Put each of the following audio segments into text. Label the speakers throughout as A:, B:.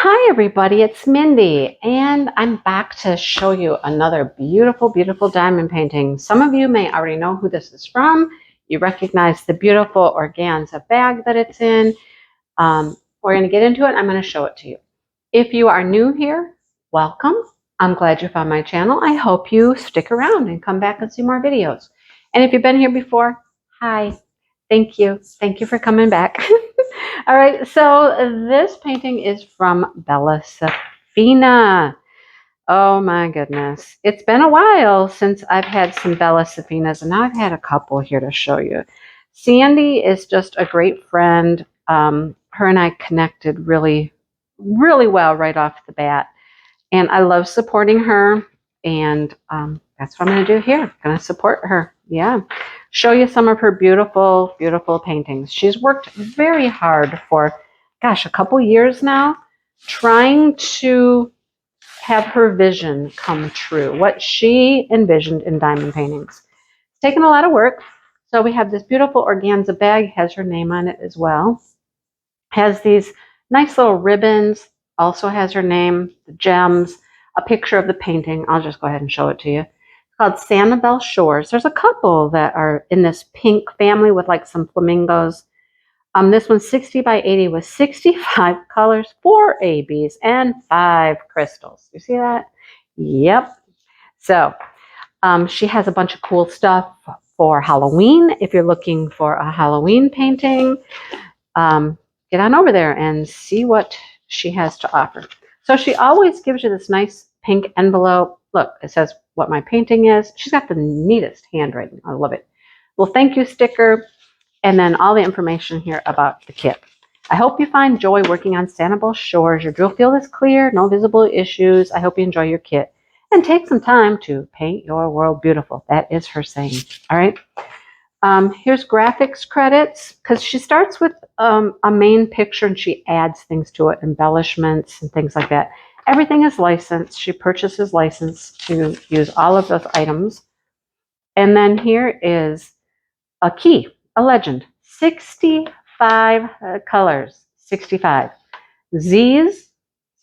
A: Hi everybody, it's Mindy, and I'm back to show you another beautiful, beautiful diamond painting. Some of you may already know who this is from. You recognize the beautiful organza bag that it's in. We're going to get into it. I'm going to show it to you. If you are new here, welcome. I'm glad you found my channel. I hope you stick around and come back and see more videos. And if you've been here before, hi. Thank you. Thank you for coming back. All right, so this painting is from Bella Sephina. Oh my goodness. It's been a while since I've had some Bella Sephinas, and now I've had a couple here to show you. Sandy is just a great friend. Her and I connected really, really well right off the bat. And I love supporting her. And that's what I'm going to do here. I'm going to support her. Yeah. Show you some of her beautiful, beautiful paintings. She's worked very hard for, gosh, a couple years now, trying to have her vision come true, what she envisioned in diamond paintings. It's taken a lot of work. So we have this beautiful organza bag, has her name on it as well. Has these nice little ribbons, also has her name, the gems, a picture of the painting. I'll just go ahead and show it to you. It's called Sanibel Shores. There's a couple that are in this pink family with like some flamingos. This one's 60 by 80 with 65 colors, 4 ABs, and 5 crystals. You see that? Yep. So she has a bunch of cool stuff for Halloween. If you're looking for a Halloween painting, get on over there and see what she has to offer. So she always gives you this nice pink envelope. Look, it says what my painting is. She's got the neatest handwriting. I love it. Well, thank you sticker, and then all the information here about the kit. I hope you find joy working on Sanibel Shores. Your drill field is clear, no visible issues. I hope you enjoy your kit and take some time to paint your world beautiful. That is her saying. All right. Here's graphics credits, because she starts with a main picture and she adds things to it, embellishments and things like that. Everything is licensed. She purchases license to use all of those items. And then here is a key, a legend, 65 colors, 65. Z's,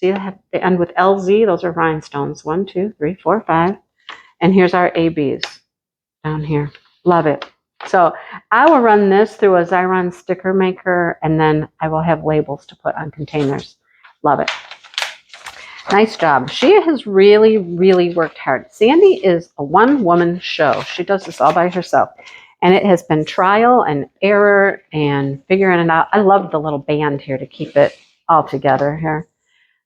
A: see they end with LZ, those are rhinestones, 1, 2, 3, 4, 5. And here's our ABs down here. Love it. So I will run this through a Xyron sticker maker, and then I will have labels to put on containers. Love it. Nice job. She has really, really worked hard. Sandy is a one-woman show. She does this all by herself. And it has been trial and error and figuring it out. I love the little band here to keep it all together here.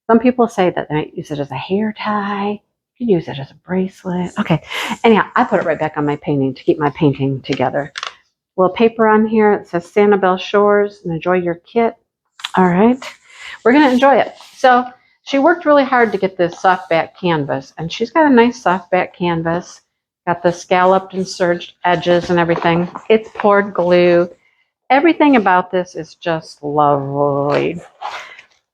A: Some people say that they might use it as a hair tie. You can use it as a bracelet. Okay. Anyhow, I put it right back on my painting to keep my painting together. A little paper on here. It says Sanibel Shores and enjoy your kit. All right. We're going to enjoy it. So she worked really hard to get this soft back canvas, and she's got a nice soft back canvas. Got the scalloped and serged edges and everything. It's poured glue. Everything about this is just lovely.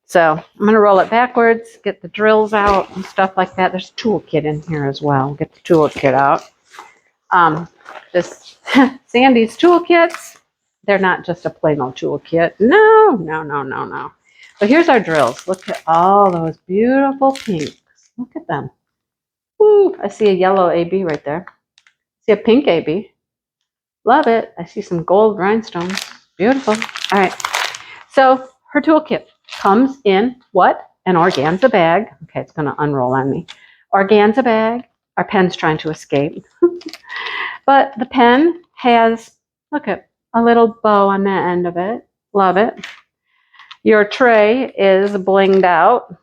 A: So I'm going to roll it backwards, get the drills out and stuff like that. There's a toolkit in here as well. Get the toolkit out. This Sandy's toolkits, they're not just a plain old toolkit. No, no, no, no, no. So here's our drills. Look at all those beautiful pinks. Look at them. Woo, I see a yellow AB right there. See a pink AB. Love it. I see some gold rhinestones. Beautiful. All right. So her toolkit comes in what? An organza bag. Okay, it's going to unroll on me. Organza bag. Our pen's trying to escape. But the pen has, look at, a little bow on the end of it. Love it. Your tray is blinged out.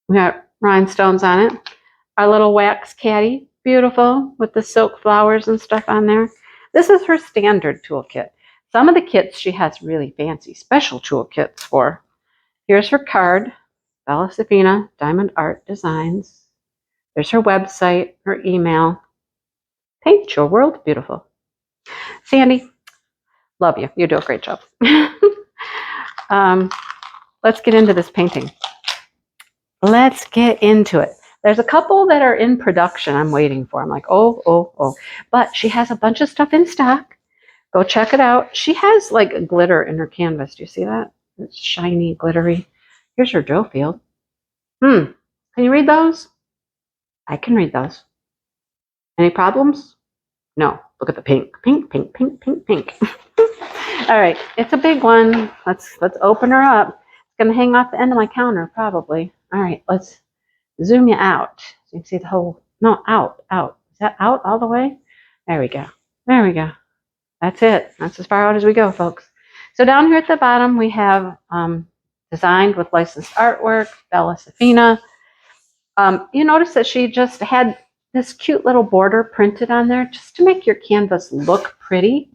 A: We got rhinestones on it. Our little wax caddy, beautiful, with the silk flowers and stuff on there. This is her standard toolkit. Some of the kits she has really fancy special toolkits for. Here's her card, Bella Sephina, Diamond Art Designs. There's her website, her email. Paint your world beautiful. Sandy, love you. You do a great job. Let's get into this painting. Let's get into it. There's a couple that are in production I'm waiting for. I'm like, oh. But she has a bunch of stuff in stock. Go check it out. She has like glitter in her canvas. Do you see that? It's shiny, glittery. Here's your drill field. Can you read those? I can read those. Any problems? No. Look at the pink. Pink, pink, pink, pink, pink. All right. It's a big one. Let's open her up. It's going to hang off the end of my counter, probably. All right. Let's zoom you out. So you can see the whole, no, out. Is that out all the way? There we go. There we go. That's it. That's as far out as we go, folks. So down here at the bottom, we have designed with licensed artwork, Bella Sephina. You notice that she just had this cute little border printed on there just to make your canvas look pretty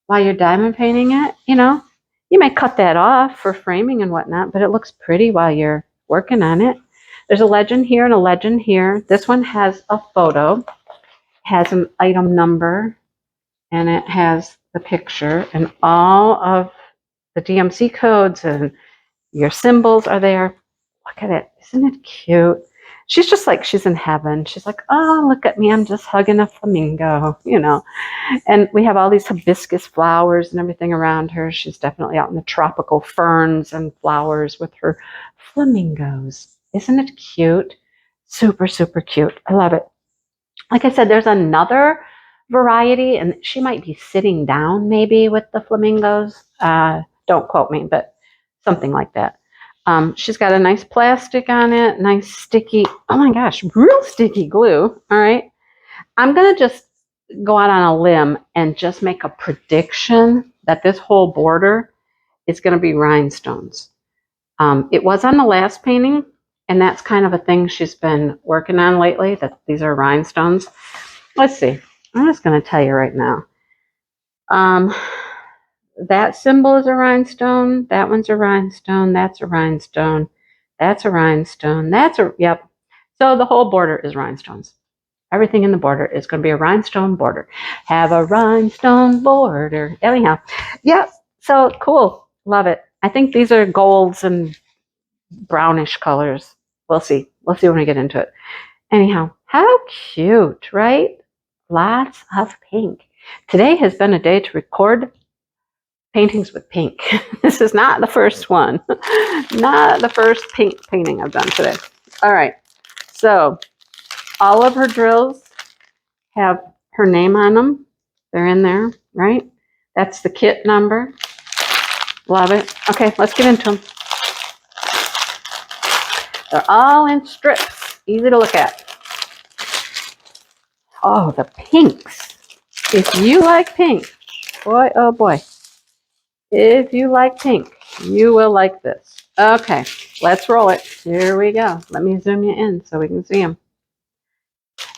A: while you're diamond painting it. You know, you may cut that off for framing and whatnot, but it looks pretty while you're working on it. There's a legend here and a legend here. This one has a photo, has an item number, and it has the picture, and all of the DMC codes and your symbols are there. Look at it. Isn't it cute? She's just like she's in heaven. She's like, oh, look at me. I'm just hugging a flamingo, you know. And we have all these hibiscus flowers and everything around her. She's definitely out in the tropical ferns and flowers with her flamingos. Isn't it cute? Super, super cute. I love it. Like I said, there's another variety, and she might be sitting down maybe with the flamingos. Don't quote me, but something like that. She's got a nice plastic on it, nice sticky, oh my gosh, real sticky glue. All right. I'm going to just go out on a limb and just make a prediction that this whole border is going to be rhinestones. It was on the last painting, and that's kind of a thing she's been working on lately, that these are rhinestones. Let's see. I'm just going to tell you right now. That symbol is a rhinestone. That one's a rhinestone. That's a rhinestone. That's a rhinestone. Yep. So the whole border is rhinestones. Everything in the border is going to be a rhinestone border. Have a rhinestone border. Anyhow, yep. So cool. Love it. I think these are golds and brownish colors. We'll see. We'll see when we get into it. Anyhow, how cute, right? Lots of pink. Today has been a day to record paintings with pink. This is not the first one. Not the first pink painting I've done today. All right. So all of her drills have her name on them. They're in there, right? That's the kit number. Love it. Okay, let's get into them. They're all in strips. Easy to look at. Oh, the pinks. If you like pink, boy, oh boy. If you like pink, you will like this. Okay, let's roll it. Here we go. Let me zoom you in so we can see them.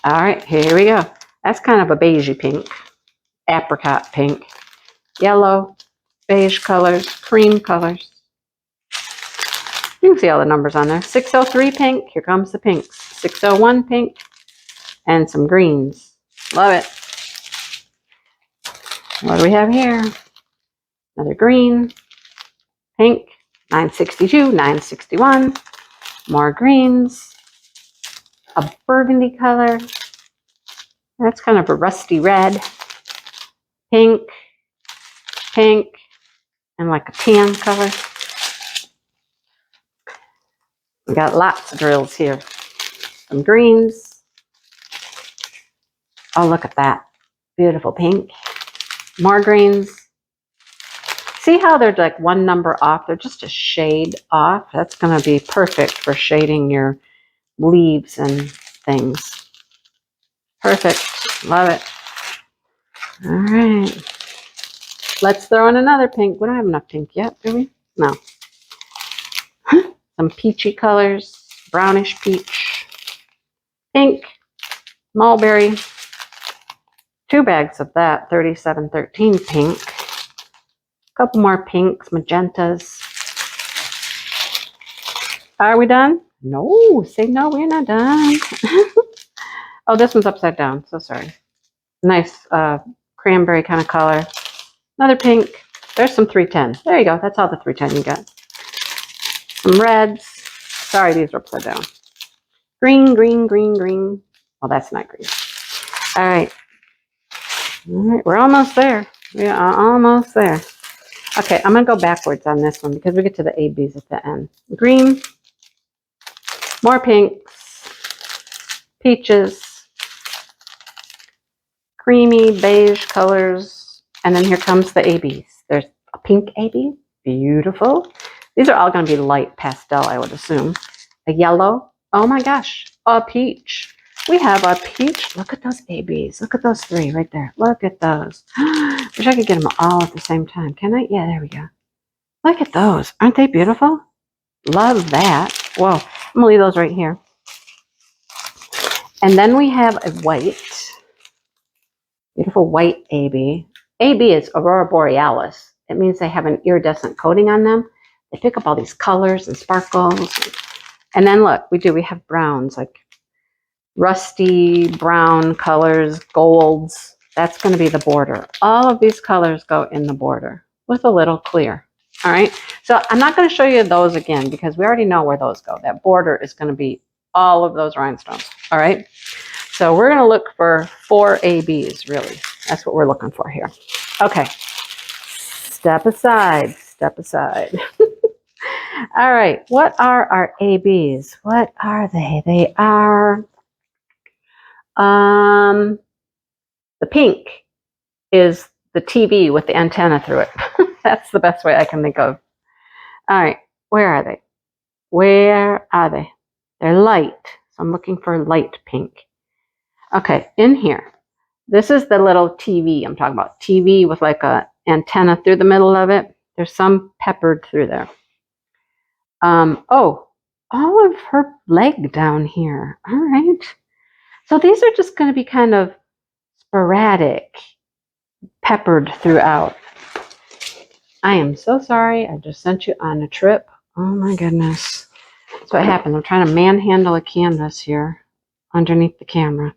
A: All right, here we go. That's kind of a beigey pink, apricot pink, yellow, beige colors, cream colors. You can see all the numbers on there. 603 pink, here comes the pinks. 601 pink, and some greens. Love it. What do we have here? Another green, pink, 962, 961, more greens, a burgundy color. That's kind of a rusty red, pink, pink, and like a tan color. We got lots of drills here. Some greens. Oh, look at that. Beautiful pink. More greens. See how they're like one number off? They're just a shade off. That's going to be perfect for shading your leaves and things. Perfect. Love it. All right. Let's throw in another pink. We don't have enough pink yet, do we? No. Some peachy colors. Brownish peach. Pink. Mulberry. 2 bags of that. 3713 pink. Couple more pinks, magentas. Are we done? No, say no, we're not done. Oh, this one's upside down, so sorry. Nice cranberry kind of color. Another pink. There's some 310. There you go, that's all the 310 you got. Some reds. Sorry, these are upside down. Green, green, green, green. Well, that's not green. All right, we're almost there. We are almost there. Okay, I'm going to go backwards on this one because we get to the ABs at the end. Green, more pinks, peaches, creamy beige colors, and then here comes the ABs. There's a pink AB, beautiful. These are all going to be light pastel, I would assume. A yellow, oh my gosh, a peach. We have a peach. Look at those ABs. Look at those three right there. Look at those. Wish I could get them all at the same time. Can I? Yeah, there we go. Look at those. Aren't they beautiful? Love that. Whoa, I'm going to leave those right here. And then we have a white. Beautiful white AB. AB is Aurora Borealis. It means they have an iridescent coating on them. They pick up all these colors and sparkles. And then look, we have browns, like rusty brown colors, golds. That's going to be the border. All of these colors go in the border with a little clear. All right. So I'm not going to show you those again because we already know where those go. That border is going to be all of those rhinestones. All right. So we're going to look for 4 ABs, really. That's what we're looking for here. Okay. Step aside. Step aside. All right. What are our ABs? What are they? They are... the pink is the TV with the antenna through it. That's the best way I can think of. All right, where are they? Where are they? They're light, so I'm looking for light pink. Okay, in here. This is the little TV I'm talking about. TV with like a antenna through the middle of it. There's some peppered through there. Oh, all of her leg down here. All right. So these are just going to be kind of sporadic, peppered throughout. I am so sorry. I just sent you on a trip. Oh my goodness. That's what happened. I'm trying to manhandle a canvas here underneath the camera.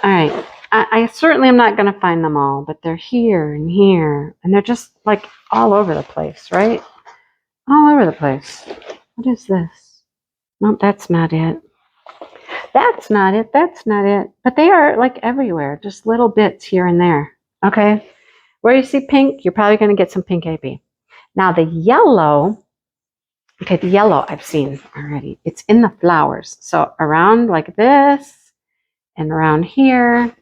A: All right. I certainly am not going to find them all, but they're here and here. And they're just like all over the place, right? All over the place. What is this? Nope, that's not it. That's not it. That's not it. But they are like everywhere, just little bits here and there. Okay. Where you see pink, you're probably going to get some pink AB. Now the yellow, okay, the yellow I've seen already. It's in the flowers. So around like this and around here,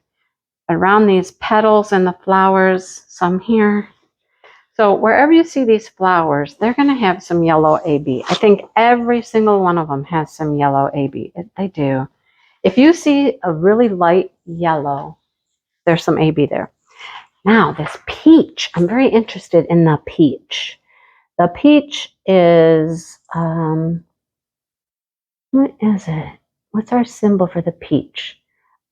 A: around these petals and the flowers, some here. So wherever you see these flowers, they're going to have some yellow AB. I think every single one of them has some yellow AB. They do. If you see a really light yellow, there's some AB there. Now this peach, I'm very interested in the peach. The peach is, what is it? What's our symbol for the peach?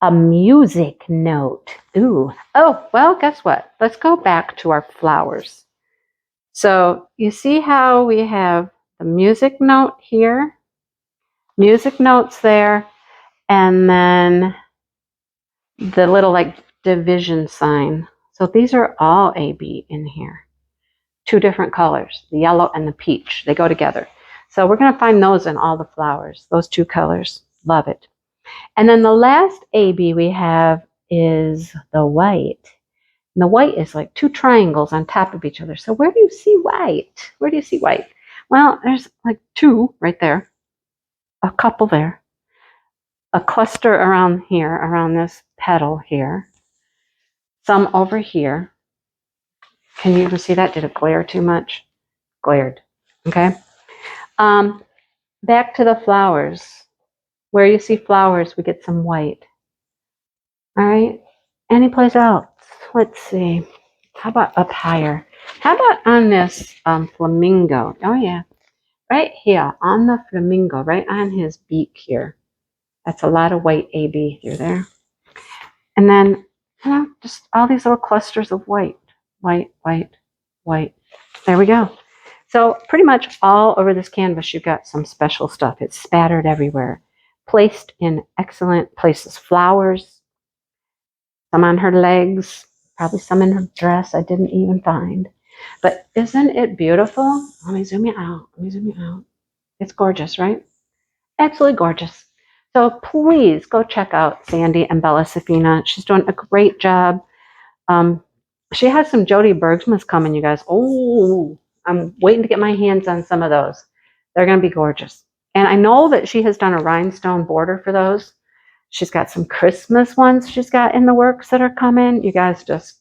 A: A music note. Ooh. Oh, well, guess what? Let's go back to our flowers. So you see how we have the music note here, music notes there, and then the little like division sign. So these are all AB in here. 2 different colors, the yellow and the peach. They go together. So we're going to find those in all the flowers, those 2 colors. Love it. And then the last AB we have is the white. And the white is like 2 triangles on top of each other. So where do you see white? Where do you see white? Well, there's like 2 right there, a couple there, a cluster around here, around this petal here, some over here. Can you even see that? Did it glare too much? Glared. Okay. Back to the flowers. Where you see flowers, we get some white. All right. Any place else? Let's see. How about up higher? How about on this flamingo? Oh, yeah. Right here on the flamingo, right on his beak here. That's a lot of white AB through there. And then, just all these little clusters of white. White, white, white. There we go. So pretty much all over this canvas, you've got some special stuff. It's spattered everywhere, placed in excellent places. Flowers, some on her legs, probably some in her dress I didn't even find. But isn't it beautiful? Let me zoom you out. Let me zoom you out. It's gorgeous, right? Absolutely gorgeous. So please go check out Sandy and Bella Sephina. She's doing a great job She has some Jody Bergsmas coming, you guys. Oh, I'm waiting to get my hands on some of those. They're going to be gorgeous. And I know that she has done a rhinestone border for those. She's got some Christmas ones she's got in the works that are coming. You guys just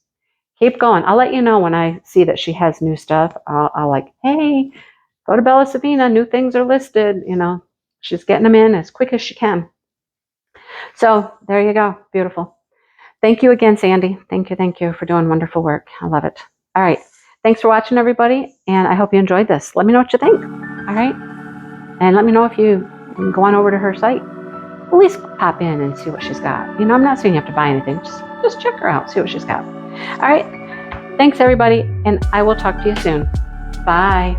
A: keep going. I'll let you know when I see that she has new stuff. I'll like, hey, go to Bella Sephina. New things are listed. You know, she's getting them in as quick as she can. So there you go. Beautiful. Thank you again, Sandy. Thank you for doing wonderful work. I love it. All right. Thanks for watching, everybody. And I hope you enjoyed this. Let me know what you think. All right. And let me know if you can go on over to her site. At least pop in and see what she's got. You know, I'm not saying you have to buy anything. Just check her out. See what she's got. All right. Thanks, everybody. And I will talk to you soon. Bye.